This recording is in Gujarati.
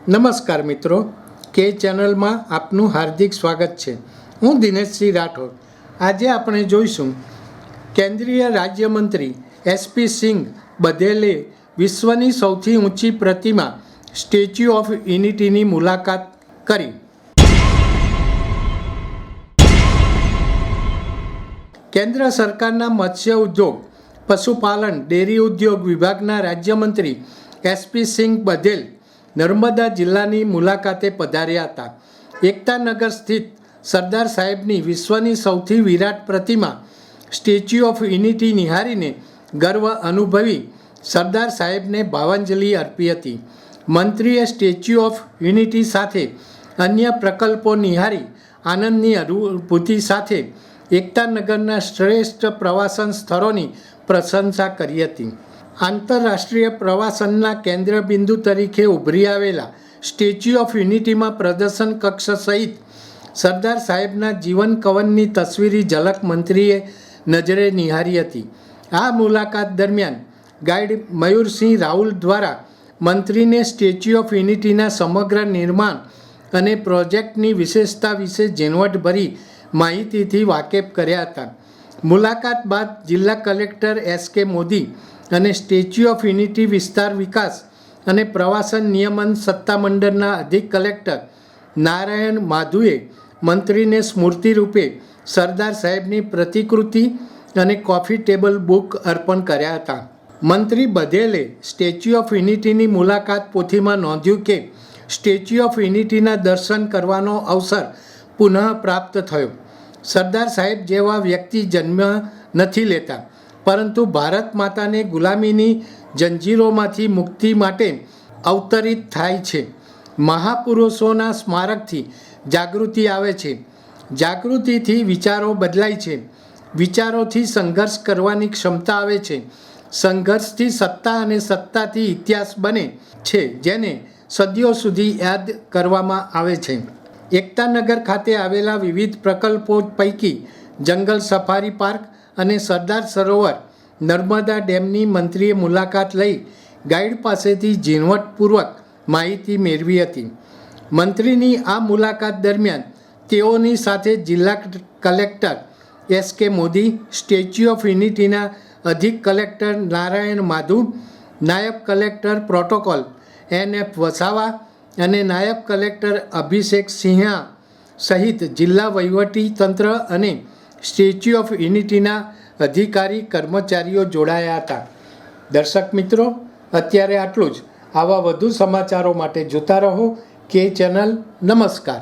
નમસ્કાર મિત્રો, કે ચેનલમાં આપનું હાર્દિક સ્વાગત છે. હું દિનેશસિંહ રાઠોડ. આજે આપણે જોઈશું કેન્દ્રીય રાજ્યમંત્રી એસપી સિંઘ બધેલે વિશ્વની સૌથી ઊંચી પ્રતિમા સ્ટેચ્યુ ઓફ યુનિટીની મુલાકાત કરી. કેન્દ્ર સરકારના મત્સ્ય ઉદ્યોગ, પશુપાલન, ડેરી ઉદ્યોગ વિભાગના રાજ્યમંત્રી એસપી સિંઘ બધેલ નર્મદા જિલ્લાની મુલાકાતે પધાર્યા હતા. એકતાનગર સ્થિત સરદાર સાહેબની વિશ્વની સૌથી વિરાટ પ્રતિમા સ્ટેચ્યુ ઓફ યુનિટી નિહાળીને ગર્વ અનુભવી સરદાર સાહેબને ભાવાંજલિ અર્પી હતી. મંત્રીએ સ્ટેચ્યુ ઓફ યુનિટી સાથે અન્ય પ્રકલ્પો નિહાળી આનંદની અનુભૂતિ સાથે એકતાનગરના શ્રેષ્ઠ પ્રવાસન સ્થળોની પ્રશંસા કરી હતી. આંતરરાષ્ટ્રીય પ્રવાસનના કેન્દ્રબિંદુ તરીકે ઉભરી આવેલા સ્ટેચ્યુ ઓફ યુનિટીમાં પ્રદર્શન કક્ષ સહિત સરદાર સાહેબના જીવન કવનની તસવીરી ઝલક મંત્રીએ નજરે નિહાળી હતી. આ મુલાકાત દરમિયાન ગાઈડ મયુરસિંહ રાહુલ દ્વારા મંત્રીને સ્ટેચ્યુ ઓફ યુનિટીના સમગ્ર નિર્માણ અને પ્રોજેક્ટની વિશેષતા વિશે ઝીણવટભરી માહિતીથી વાકેફ કર્યા હતા. મુલાકાત બાદ જિલ્લા કલેક્ટર એસ.કે. મોદી અને સ્ટેચ્યુ ઓફ યુનિટી વિસ્તાર વિકાસ અને પ્રવાસન નિયમન સત્તામંડળના અધિક કલેક્ટર નારાયણ માધુએ મંત્રીને સ્મૃતિરૂપે સરદાર સાહેબની પ્રતિકૃતિ અને કોફી ટેબલ બુક અર્પણ કર્યા હતા. મંત્રી બધેલે સ્ટેચ્યુ ઓફ યુનિટીની મુલાકાત પોથીમાં નોંધ્યું કે સ્ટેચ્યુ ઓફ યુનિટીના દર્શન કરવાનો અવસર પુનઃ પ્રાપ્ત થયો. સરદાર સાહેબ જેવા વ્યક્તિ જન્મ નથી લેતા, પરંતુ ભારત માતાને ગુલામીની જંજીરોમાંથી મુક્તિ માટે અવતરિત થાય છે. મહાપુરુષોના સ્મારકથી જાગૃતિ આવે છે, જાગૃતિથી વિચારો બદલાય છે, વિચારોથી સંઘર્ષ કરવાની ક્ષમતા આવે છે, સંઘર્ષથી સત્તા અને સત્તાથી ઇતિહાસ બને છે, જેને સદીઓ સુધી યાદ કરવામાં આવે છે. એકતાનગર ખાતે આવેલા વિવિધ પ્રકલ્પો પૈકી જંગલ સફારી પાર્ક અને સરદાર સરોવર નર્મદા ડેમની મંત્રીએ મુલાકાત લઈ ગાઈડ પાસેથી ઝીણવટપૂર્વક માહિતી મેળવી હતી. મંત્રીની આ મુલાકાત દરમિયાન તેઓની સાથે જિલ્લા કલેક્ટર એસ.કે. મોદી, સ્ટેચ્યુ ઓફ યુનિટીના અધિક કલેક્ટર નારાયણ માધુ, નાયબ કલેક્ટર પ્રોટોકોલ એન.એફ. વસાવા અને નાયબ કલેક્ટર અભિષેક સિંહા સહિત જિલ્લા વહીવટી તંત્ર અને સ્ટેચ્યુ ઓફ યુનિટીના અધિકારી કર્મચારીઓ જોડાયા હતા. દર્શક મિત્રો, અત્યારે આટલું જ. આવા વધુ સમાચારો માટે જોતા રહો કે ચેનલ. નમસ્કાર.